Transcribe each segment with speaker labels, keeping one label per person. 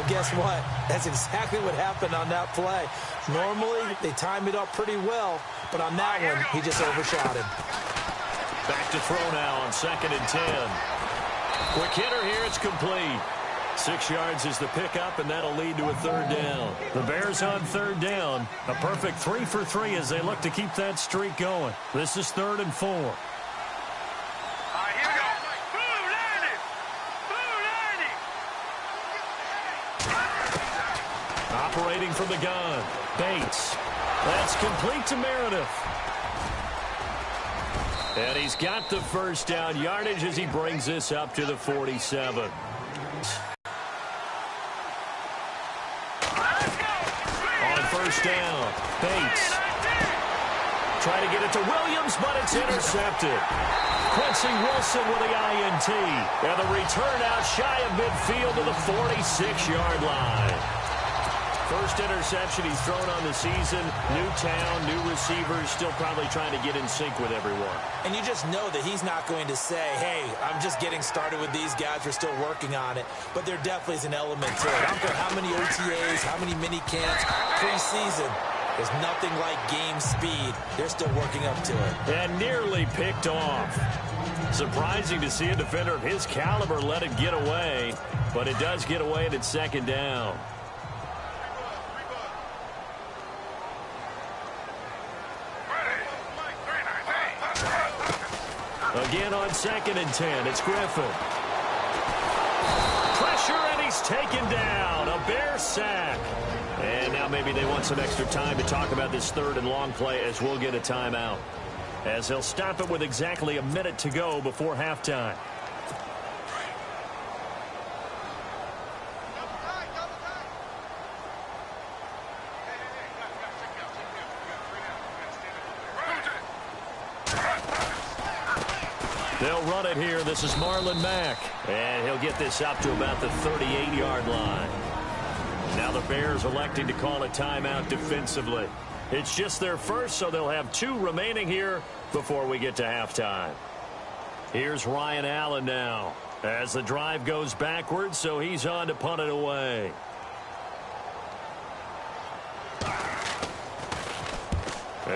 Speaker 1: Well, guess what? That's exactly what happened on that play. Normally, they time it up pretty well, but on that one, he just overshot him.
Speaker 2: Back to throw now on 2nd and 10. Quick hitter here, it's complete. 6 yards is the pickup, and that'll lead to a 3rd down. The Bears on 3rd down. A perfect 3 for 3 as they look to keep that streak going. This is 3rd and 4. Operating from the gun, Bates. That's complete to Meredith. And he's got the 1st down yardage as he brings this up to the 47. On 1st down, Bates. Try to get it to Williams, but it's intercepted. Quincy Wilson with the INT. And the return out shy of midfield to the 46-yard line. 1st interception he's thrown on the season. New town, new receivers, still probably trying to get in sync with everyone.
Speaker 1: And you just know that he's not going to say, hey, I'm just getting started with these guys. We're still working on it. But there definitely is an element to it. I don't care how many OTAs, how many mini camps, preseason. There's nothing like game speed. They're still working up to it.
Speaker 2: And nearly picked off. Surprising to see a defender of his caliber let it get away. But it does get away and it's 2nd down. Again on 2nd and 10, it's Griffin. Pressure, and he's taken down. A Bear sack. And now maybe they want some extra time to talk about this 3rd and long play as we'll get a timeout. As they'll stop it with exactly a minute to go before halftime. They'll run it here. This is Marlon Mack. And he'll get this up to about the 38-yard line. Now the Bears electing to call a timeout defensively. It's just their 1st, so they'll have 2 remaining here before we get to halftime. Here's Ryan Allen now as the drive goes backwards, so he's on to punt it away.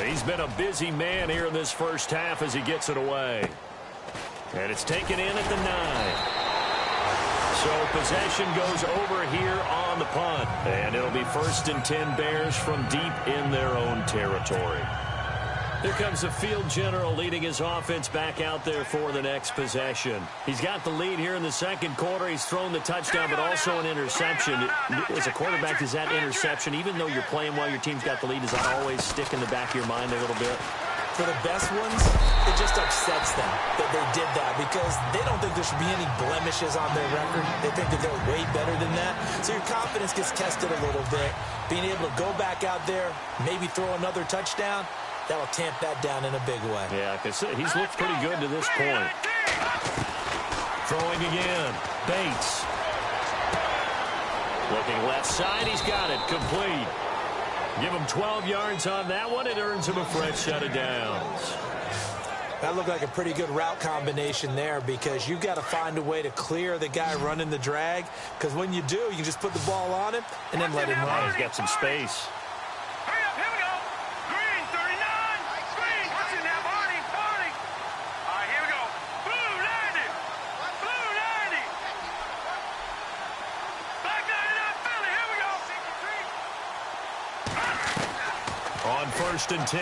Speaker 2: He's been a busy man here in this 1st half as he gets it away. And it's taken in at the 9. So possession goes over here on the punt. And it'll be 1st and 10 Bears from deep in their own territory. Here comes the field general leading his offense back out there for the next possession. He's got the lead here in the 2nd quarter. He's thrown the touchdown, but also an interception. As a quarterback, does that interception, even though you're playing while your team's got the lead, does that always stick in the back of your mind a little bit?
Speaker 1: For the best ones, it just upsets them that they did that because they don't think there should be any blemishes on their record. They think that they're way better than that. So your confidence gets tested a little bit. Being able to go back out there, maybe throw another touchdown, that'll tamp that down in a big way.
Speaker 2: Yeah, because he's looked pretty good to this point. Throwing again. Bates. Looking left side. He's got it. Complete. Give him 12 yards on that one. It earns him a fresh set of downs.
Speaker 1: That looked like a pretty good route combination there because you've got to find a way to clear the guy running the drag because when you do, you can just put the ball on him and then let him run.
Speaker 2: He's got some space.
Speaker 3: Hurry up, here we go. Green, 39. Green, what's in that party? Party. All right, here we go. Blue, 90. Blue, 90. Black 99, Philly, here we go.
Speaker 2: On 1st and 10,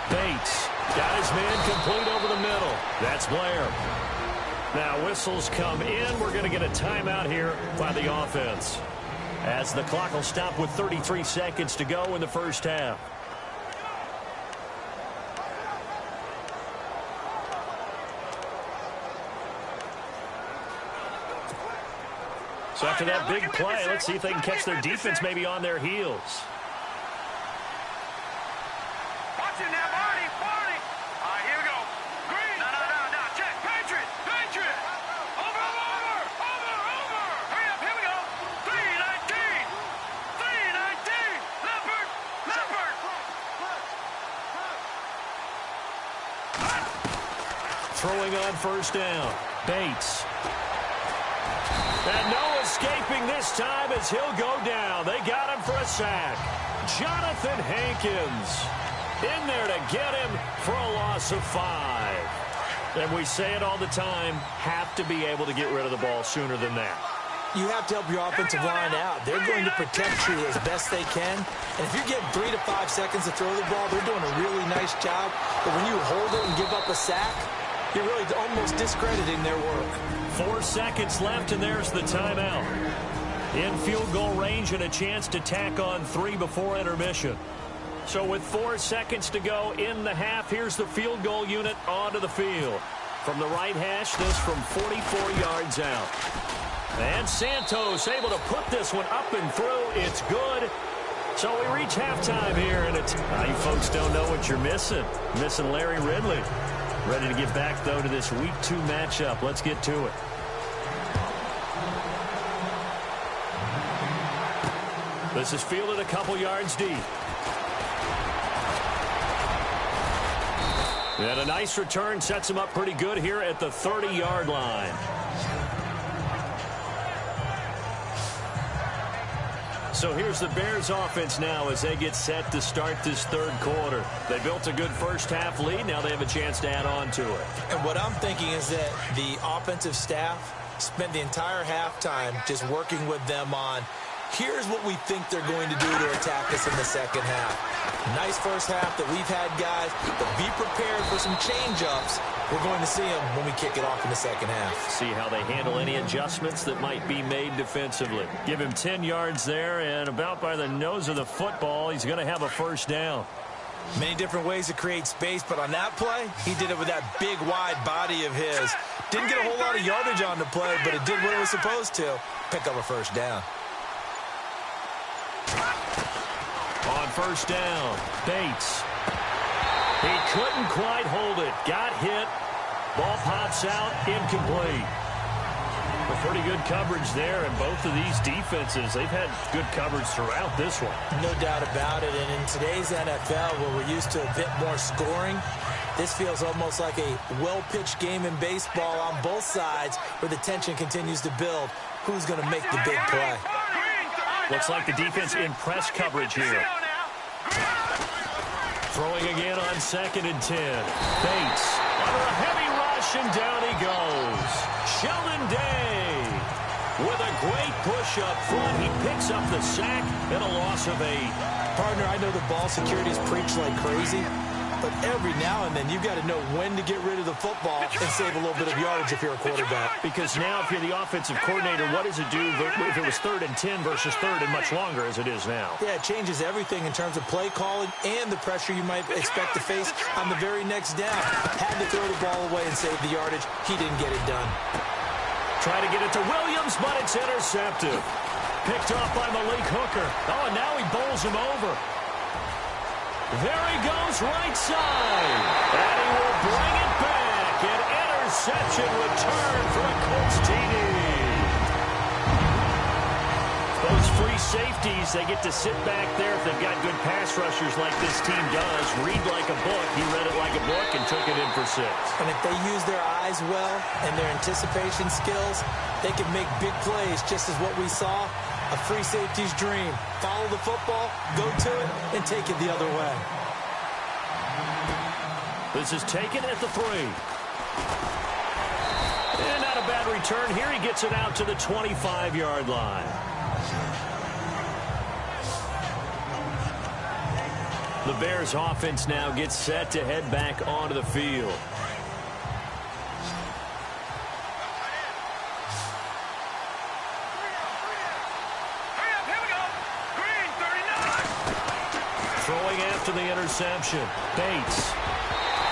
Speaker 2: Bates got his man complete over the middle. That's Blair. Now whistles come in. We're going to get a timeout here by the offense as the clock will stop with 33 seconds to go in the 1st half. So after that big play, let's see if they can catch their defense maybe on their heels.
Speaker 3: Watching that party, party. All right, here we go. Green. No. Check. Patriot. Over. Hurry up, here we go. 319. Leopard.
Speaker 2: Throwing on 1st down. Bates. And Noah's escaping this time as he'll go down. They got him for a sack. Jonathan Hankins in there to get him for a loss of 5. And we say it all the time, have to be able to get rid of the ball sooner than that.
Speaker 1: You have to help your offensive line out. They're going to protect you as best they can. And if you're getting 3 to 5 seconds to throw the ball, they're doing a really nice job. But when you hold it and give up a sack, you're really almost discrediting their work.
Speaker 2: 4 seconds left, and there's the timeout. In field goal range and a chance to tack on 3 before intermission. So with 4 seconds to go in the half, here's the field goal unit onto the field. From the right hash, this from 44 yards out. And Santos able to put this one up and through. It's good. So we reach halftime here, and it's you folks don't know what you're missing. Missing Larry Ridley. Ready to get back, though, to this Week 2 matchup. Let's get to it. This is fielded a couple yards deep. And a nice return sets him up pretty good here at the 30-yard line. So here's the Bears offense now as they get set to start this third quarter. They built a good first half lead. Now they have a chance to add on to it.
Speaker 1: And what I'm thinking is that the offensive staff spent the entire halftime just working with them on, here's what we think they're going to do to attack us in the second half. Nice first half that we've had, guys, but be prepared for some change-ups. We're going to see them when we kick it off in the second half.
Speaker 2: See how they handle any adjustments that might be made defensively. Give him 10 yards there, and about by the nose of the football, he's going to have a first down.
Speaker 1: Many different ways to create space, but on that play, he did it with that big, wide body of his. Didn't get a whole lot of yardage on the play, but it did what it was supposed to. Pick up a first down.
Speaker 2: On first down, Bates. He couldn't quite hold it. Got hit. Ball pops out, incomplete. Well, pretty good coverage there, and both of these defenses, they've had good coverage throughout this one.
Speaker 1: No doubt about it, and in today's NFL, where we're used to a bit more scoring, this feels almost like a well-pitched game in baseball on both sides, where the tension continues to build. Who's going to make the big play?
Speaker 2: Looks like the defense in press coverage here. Throwing again on 2nd and 10. Bates under a heavy rush, and down he goes. Sheldon Day with a great push up front. He picks up the sack and a loss of 8.
Speaker 1: Partner, I know the ball security is preached like crazy, but every now and then you've got to know when to get rid of the football and save a little bit of yardage if you're a quarterback.
Speaker 2: Because now if you're the offensive coordinator, what does it do if it was 3rd and 10 versus 3rd and much longer as it is now?
Speaker 1: Yeah, it changes everything in terms of play calling and the pressure you might expect to face on the very next down. Had to throw the ball away and save the yardage. He didn't get it done.
Speaker 2: Try to get it to Williams, but it's intercepted. Picked off by Malik Hooker. Oh, and now he bowls him over. There he goes, right side. And he will bring it back. An interception return for a Colts TD. Those free safeties, they get to sit back there if they've got good pass rushers like this team does. Read like a book. He read it like a book and took it in for 6.
Speaker 1: And if they use their eyes well and their anticipation skills, they can make big plays, just as what we saw. A free safety's dream. Follow the football, go to it, and take it the other way.
Speaker 2: This is taken at the 3. And not a bad return here. He gets it out to the 25-yard line. The Bears offense now gets set to head back onto the field. Throwing after the interception. Bates.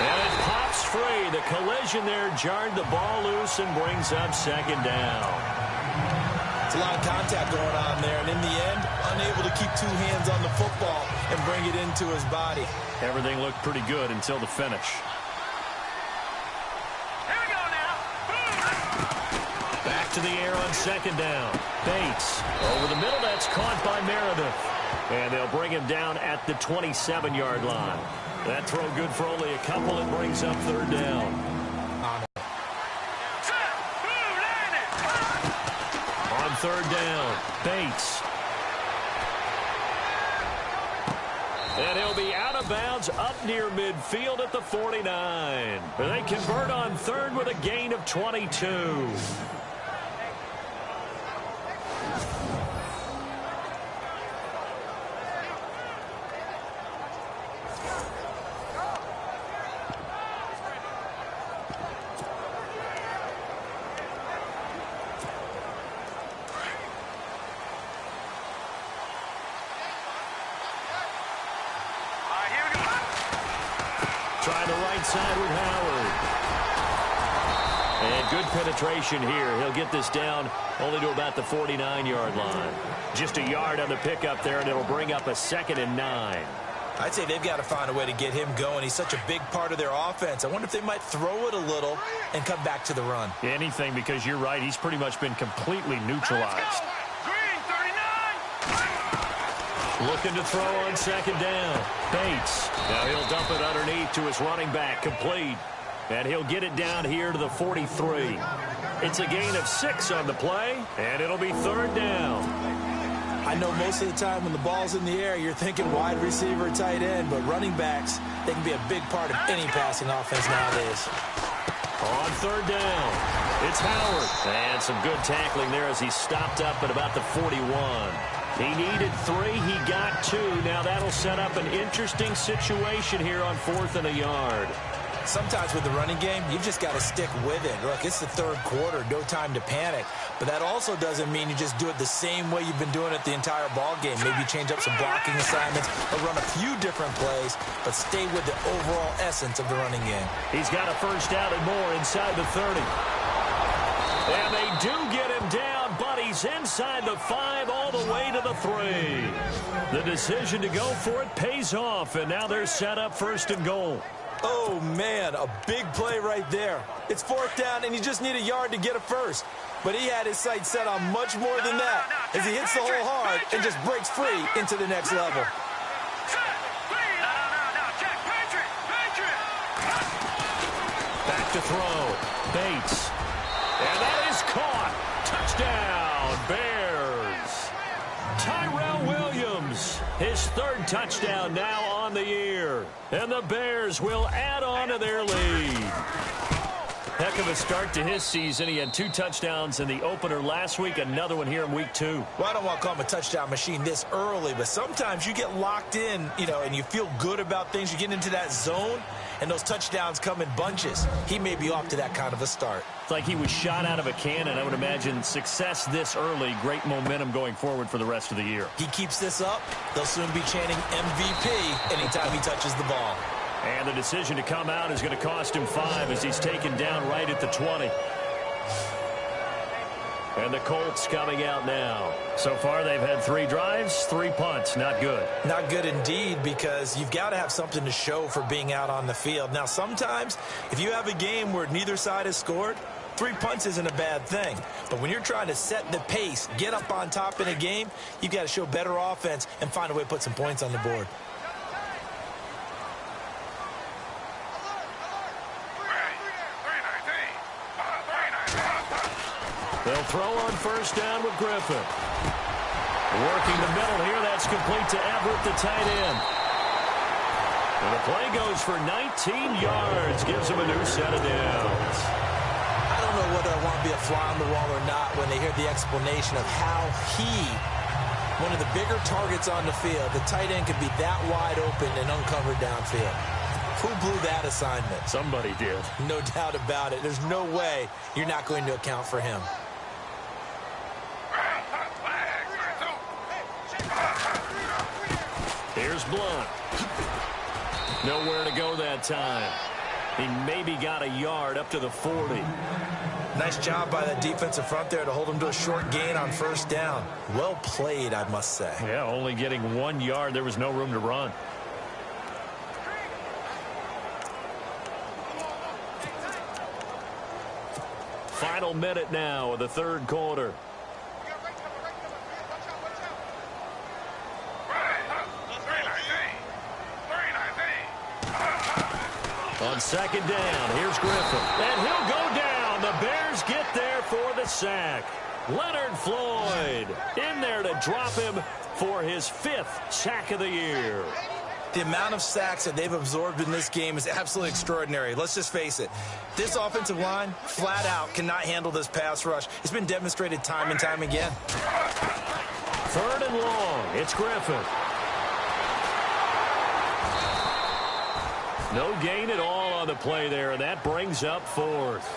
Speaker 2: And it pops free. The collision there jarred the ball loose and brings up 2nd down.
Speaker 1: It's a lot of contact going on there, and in the end, unable to keep 2 hands on the football and bring it into his body.
Speaker 2: Everything looked pretty good until the finish.
Speaker 3: Here we go now.
Speaker 2: Back to the air on 2nd down. Bates over the middle. That's caught by Meredith. And they'll bring him down at the 27-yard line. That throw good for only a couple. It brings up 3rd down. On third down. Bates. And he'll be out of bounds up near midfield at the 49. They convert on third with a gain of 22. Trying the right side with Howard. And good penetration here. He'll get this down only to about the 49-yard line. Just a yard on the pickup there, and it'll bring up a 2nd and 9.
Speaker 1: I'd say they've got to find a way to get him going. He's such a big part of their offense. I wonder if they might throw it a little and come back to the run.
Speaker 2: Anything, because you're right. He's pretty much been completely neutralized. Looking to throw on 2nd down. Bates. Now he'll dump it underneath to his running back. Complete. And he'll get it down here to the 43. It's a gain of 6 on the play, and it'll be 3rd down.
Speaker 1: I know most of the time when the ball's in the air, you're thinking wide receiver, tight end, but running backs, they can be a big part of any passing offense nowadays.
Speaker 2: On 3rd down, it's Howard. And some good tackling there as he stopped up at about the 41. He needed 3. He got 2. Now that'll set up an interesting situation here on 4th and a yard.
Speaker 1: Sometimes with the running game, you've just got to stick with it. Look, it's the 3rd quarter, no time to panic. But that also doesn't mean you just do it the same way you've been doing it the entire ball game. Maybe change up some blocking assignments or run a few different plays, but stay with the overall essence of the running game.
Speaker 2: He's got a 1st down and more inside the 30. And they do get him down, but he's inside the 5 all the way to the 3. The decision to go for it pays off, and now they're set up 1st and goal.
Speaker 1: Oh, man, a big play right there. It's 4th down, and you just need a yard to get a 1st. But he had his sights set on much more than that as he hits the hole hard and just breaks free into the next level.
Speaker 2: Back to throw. Bates. And that is caught. Touchdown, Bears. Tyrell Williams, his 3rd touchdown now on the year. And the Bears will add on to their lead. Heck of a start to his season. He had 2 touchdowns in the opener last week, another one here in week 2.
Speaker 1: Well, I don't want to call him a touchdown machine this early, but sometimes you get locked in, and you feel good about things. You get into that zone, and those touchdowns come in bunches. He may be off to that kind of a start.
Speaker 2: It's like he was shot out of a cannon. I would imagine success this early, great momentum going forward for the rest of the year.
Speaker 1: He keeps this up, they'll soon be chanting MVP anytime he touches the ball.
Speaker 2: And the decision to come out is going to cost him 5 as he's taken down right at the 20. And the Colts coming out now. So far, they've had 3 drives, 3 punts. Not good.
Speaker 1: Not good indeed, because you've got to have something to show for being out on the field. Now, sometimes, if you have a game where neither side has scored, 3 punts isn't a bad thing. But when you're trying to set the pace, get up on top in a game, you've got to show better offense and find a way to put some points on the board.
Speaker 2: They'll throw on 1st down with Griffin. Working the middle here. That's complete to Everett, the tight end. And the play goes for 19 yards. Gives him a new set of downs.
Speaker 1: I don't know whether I want to be a fly on the wall or not when they hear the explanation of how one of the bigger targets on the field, the tight end could be that wide open and uncovered downfield. Who blew that assignment?
Speaker 2: Somebody did.
Speaker 1: No doubt about it. There's no way you're not going to account for him.
Speaker 2: Here's Blunt. Nowhere to go that time. He maybe got a yard up to the 40.
Speaker 1: Nice job by that defensive front there to hold him to a short gain on 1st down. Well played, I must say.
Speaker 2: Yeah, only getting 1 yard. There was no room to run. Final minute now of the 3rd quarter. On 2nd down, here's Griffin. And he'll go down. The Bears get there for the sack. Leonard Floyd in there to drop him for his 5th sack of the year.
Speaker 1: The amount of sacks that they've absorbed in this game is absolutely extraordinary. Let's just face it. This offensive line, flat out, cannot handle this pass rush. It's been demonstrated time and time again.
Speaker 2: 3rd and long. It's Griffin. No gain at all on the play there, and that brings up 4th.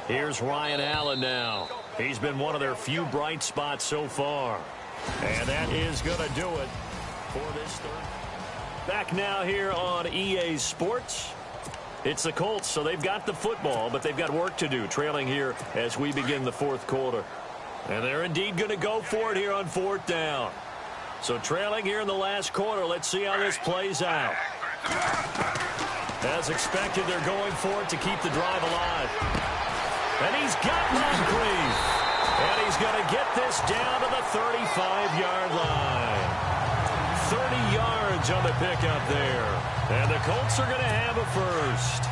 Speaker 2: Here's Ryan Allen now. He's been one of their few bright spots so far. And that is going to do it for this 3rd. Back now here on EA Sports. It's the Colts, so they've got the football, but they've got work to do, trailing here as we begin the 4th quarter. And they're indeed going to go for it here on 4th down. So trailing here in the last quarter, let's see how this plays out. As expected, they're going for it to keep the drive alive. And he's got Moncrief. And he's going to get this down to the 35-yard line. 30 yards on the pickup there. And the Colts are going to have a first.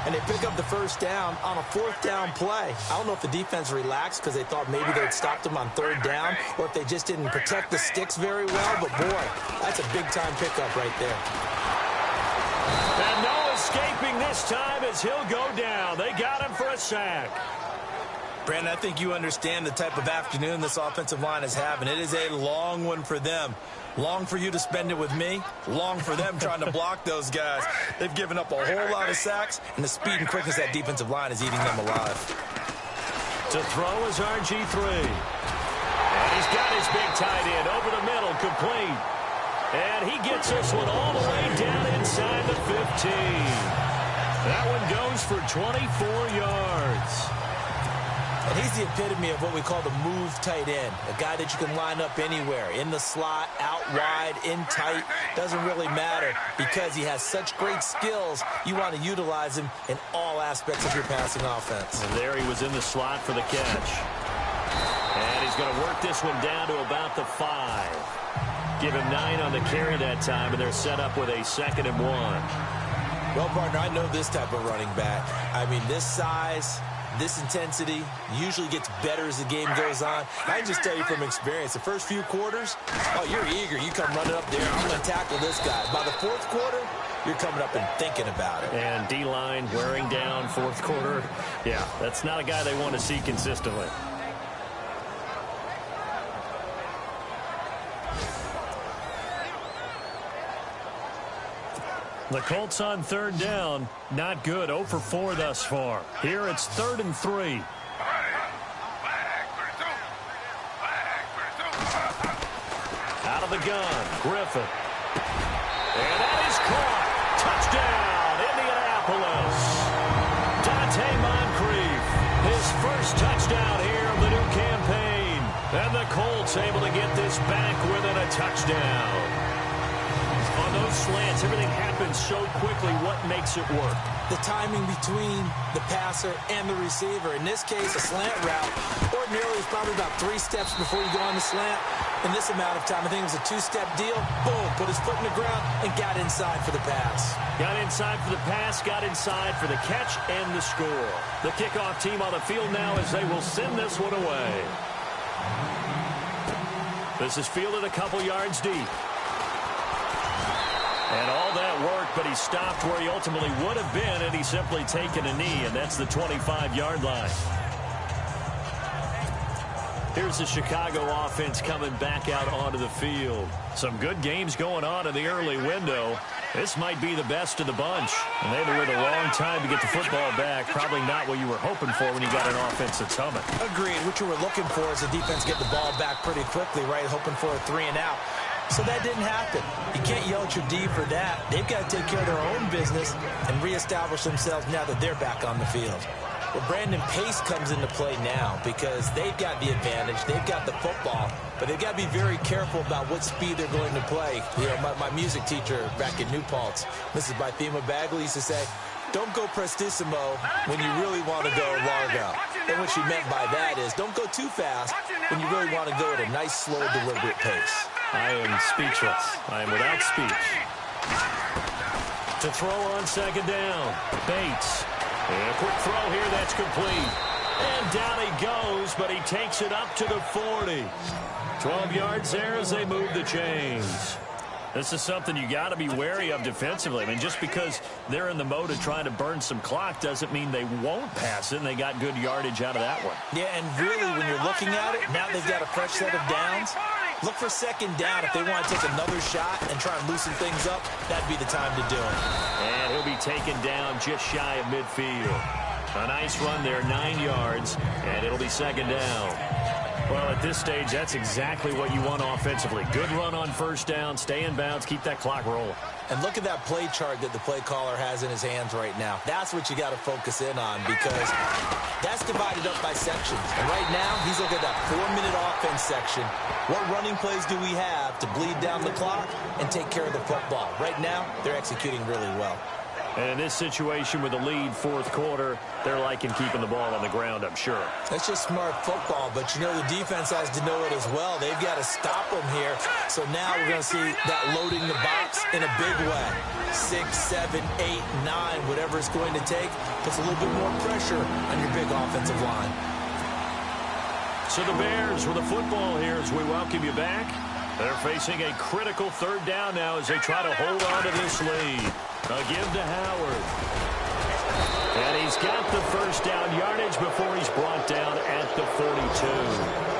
Speaker 1: And they pick up the first down on a 4th down play. I don't know if the defense relaxed because they thought maybe they'd stopped them on 3rd down, or if they just didn't protect the sticks very well. But, boy, that's a big-time pickup right there.
Speaker 2: And no escaping this time as he'll go down. They got him for a sack.
Speaker 1: Brandon, I think you understand the type of afternoon this offensive line is having. It is a long one for them. Long for you to spend it with me. Long for them trying to block those guys. They've given up a whole lot of sacks, and the speed and quickness of that defensive line is eating them alive.
Speaker 2: To throw is RG3. And he's got his big tight end over the middle, complete. And he gets this one all the way down inside the 15. That one goes for 24 yards.
Speaker 1: And he's the epitome of what we call the move tight end, a guy that you can line up anywhere, in the slot, out wide, in tight, doesn't really matter because he has such great skills. You want to utilize him in all aspects of your passing offense.
Speaker 2: And there he was in the slot for the catch. And he's going to work this one down to about the 5. Give him 9 on the carry that time, and they're set up with a 2nd and 1.
Speaker 1: Well, partner, I know this type of running back. I mean, this size, this intensity usually gets better as the game goes on. I can just tell you from experience, the first few quarters, oh, you're eager. You come running up there, I'm going to tackle this guy. By the 4th quarter, you're coming up and thinking about it.
Speaker 2: And D-line wearing down 4th quarter. Yeah, that's not a guy they want to see consistently. The Colts on 3rd down. Not good. 0 for 4 thus far. Here it's 3rd and 3. Out of the gun. Griffin. And that is caught. Touchdown, Indianapolis. Dante Moncrief. His first touchdown here of the new campaign. And the Colts able to get this back within a touchdown. On those slants, everything happens so quickly. What makes it work?
Speaker 1: The timing between the passer and the receiver. In this case, a slant route ordinarily is probably about 3 steps before you go on the slant. In this amount of time, I think it was a 2-step deal. Boom, put his foot in the ground and got inside for the pass.
Speaker 2: Got inside for the pass, got inside for the catch and the score. The kickoff team on the field now as they will send this one away. This is fielded a couple yards deep. And all that work, but he stopped where he ultimately would have been, and he's simply taken a knee, and that's the 25-yard line. Here's the Chicago offense coming back out onto the field. Some good games going on in the early window. This might be the best of the bunch. And they've waited a long time to get the football back. Probably not what you were hoping for when you got an offense that's humming.
Speaker 1: Agreed. What you were looking for is the defense get the ball back pretty quickly, right? Hoping for a 3 and out. So that didn't happen. You can't yell at your D for that. They've got to take care of their own business and reestablish themselves now that they're back on the field. Well, Brandon, pace comes into play now because they've got the advantage. They've got the football, but they've got to be very careful about what speed they're going to play. You know, my music teacher back in New Paltz, Mrs. Bythema Bagley, used to say, don't go prestissimo when you really want to go largo. And what she meant by that is don't go too fast when you really want to go at a nice, slow, deliberate pace.
Speaker 2: I am speechless. I am without speech. To throw on 2nd down. Bates. And a quick throw here that's complete. And down he goes, but he takes it up to the 40. 12 yards there as they move the chains. This is something you got to be wary of defensively. I mean, just because they're in the mode of trying to burn some clock doesn't mean they won't pass it, and they got good yardage out of that one.
Speaker 1: Yeah, and really, when you're looking at it, now they've got a fresh set of downs. Look for second down if they want to take another shot and try and loosen things up. That'd be the time to do it.
Speaker 2: And he'll be taken down just shy of midfield. A nice run there, 9 yards, and it'll be second down. Well, at this stage, that's exactly what you want offensively. Good run on first down, stay in bounds, keep that clock rolling.
Speaker 1: And look at that play chart that the play caller has in his hands right now. That's what you got to focus in on because that's divided up by sections. And right now, he's looking at that 4-minute offense section. What running plays do we have to bleed down the clock and take care of the football? Right now, they're executing really well.
Speaker 2: And in this situation with the lead fourth quarter, they're liking keeping the ball on the ground, I'm sure.
Speaker 1: That's just smart football, but you know the defense has to know it as well. They've got to stop them here. So now we're going to see that loading the box in a big way. 6, 7, 8, 9, whatever it's going to take, puts a little bit more pressure on your big offensive line.
Speaker 2: So the Bears with the football here as we welcome you back. They're facing a critical third down now as they try to hold on to this lead. A give to Howard. And he's got the first down yardage before he's brought down at the 42.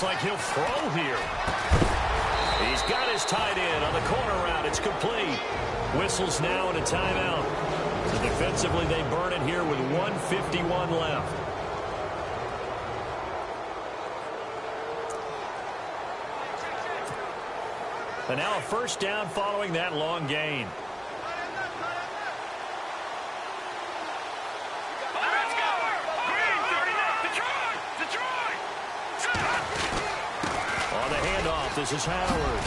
Speaker 2: Like he'll throw here. He's got his tight end on the corner route. It's complete. Whistles now and a timeout. So defensively, they burn it here with 1:51 left. And now a first down following that long gain. This is Howard.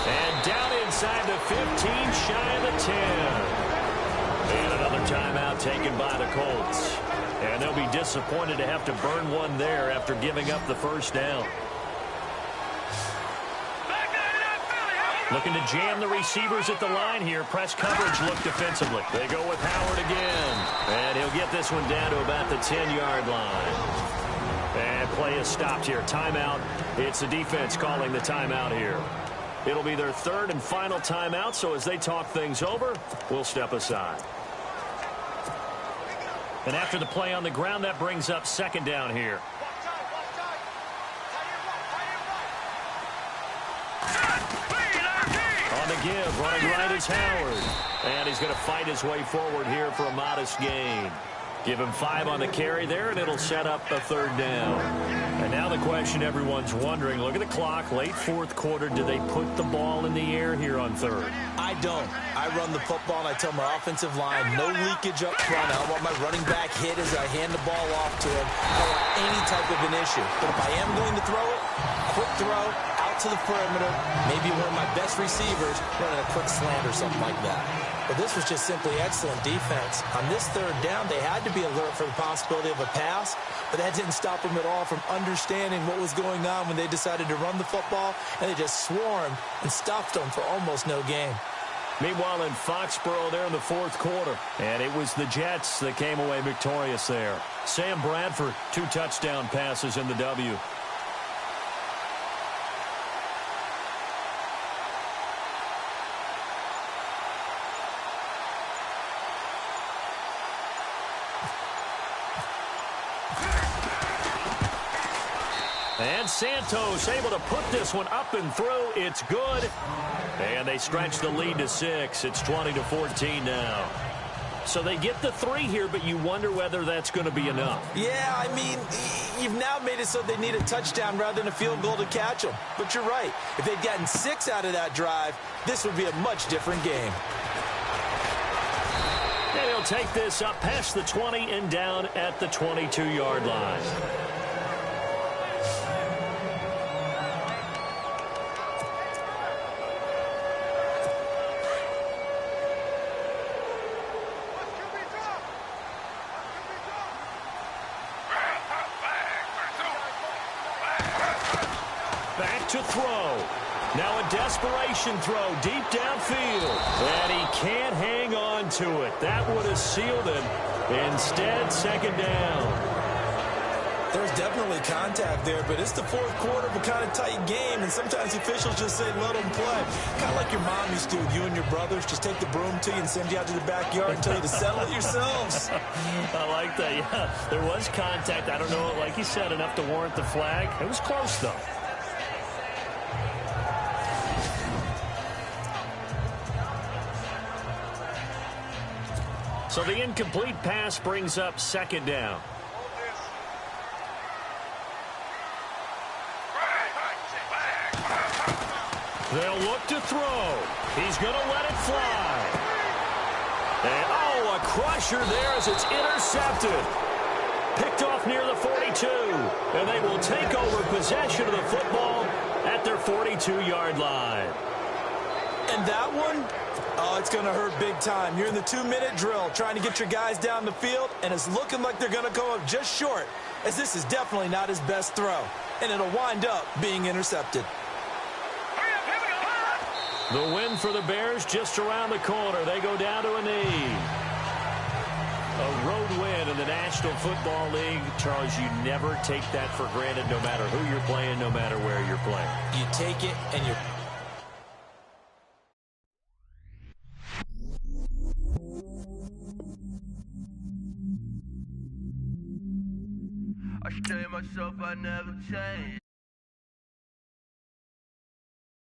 Speaker 2: And down inside the 15, shy of the 10. And another timeout taken by the Colts. And they'll be disappointed to have to burn one there after giving up the first down. Looking to jam the receivers at the line here. Press coverage look defensively. They go with Howard again. And he'll get this one down to about the 10-yard line. And play is stopped here. Timeout. It's the defense calling the timeout here. It'll be their third and final timeout, so as they talk things over, we'll step aside. And after the play on the ground, that brings up second down here. On the give, running right is Howard. And he's going to fight his way forward here for a modest gain. Give him 5 on the carry there, and it'll set up a third down. And now the question everyone's wondering, look at the clock, late fourth quarter, do they put the ball in the air here on third?
Speaker 1: I don't. I run the football, and I tell my offensive line, no leakage up front. I don't want my running back hit as I hand the ball off to him. I don't want any type of an issue. But if I am going to throw it, quick throw, out to the perimeter, maybe one of my best receivers running a quick slant or something like that. But this was just simply excellent defense. On this third down, they had to be alert for the possibility of a pass, but that didn't stop them at all from understanding what was going on when they decided to run the football, and they just swarmed and stuffed them for almost no gain.
Speaker 2: Meanwhile, in Foxborough there in the fourth quarter, and it was the Jets that came away victorious there. Sam Bradford, 2 touchdown passes in the W. And Santos able to put this one up and through. It's good. And they stretch the lead to 6. It's 20-14 now. So they get the 3 here, but you wonder whether that's going to be enough.
Speaker 1: Yeah, I mean, you've now made it so they need a touchdown rather than a field goal to catch them. But you're right. If they'd gotten 6 out of that drive, this would be a much different game.
Speaker 2: And he'll take this up past the 20 and down at the 22-yard line. to throw. Now a desperation throw deep downfield. And he can't hang on to it. That would have sealed it. Instead, second down.
Speaker 1: There's definitely contact there, but it's the fourth quarter of a kind of tight game, and sometimes the officials just say, let them play. Kind of like your mom used to with you and your brothers. Just take the broom to you and send you out to the backyard and tell you to settle it yourselves.
Speaker 2: I like that, yeah. There was contact. I don't know, like you said, enough to warrant the flag. It was close, though. So the incomplete pass brings up second down. They'll look to throw. He's going to let it fly. And, oh, a crusher there as it's intercepted. Picked off near the 42. And they will take over possession of the football at their 42-yard line.
Speaker 1: And that one, oh, it's going to hurt big time. You're in the 2-minute drill trying to get your guys down the field, and it's looking like they're going to come up just short, as this is definitely not his best throw. And it'll wind up being intercepted.
Speaker 2: The win for the Bears just around the corner. They go down to a knee. A road win in the National Football League. Charles, you never take that for granted no matter who you're playing, no matter where you're playing.
Speaker 1: You take it and you...
Speaker 3: I stay myself, I never change.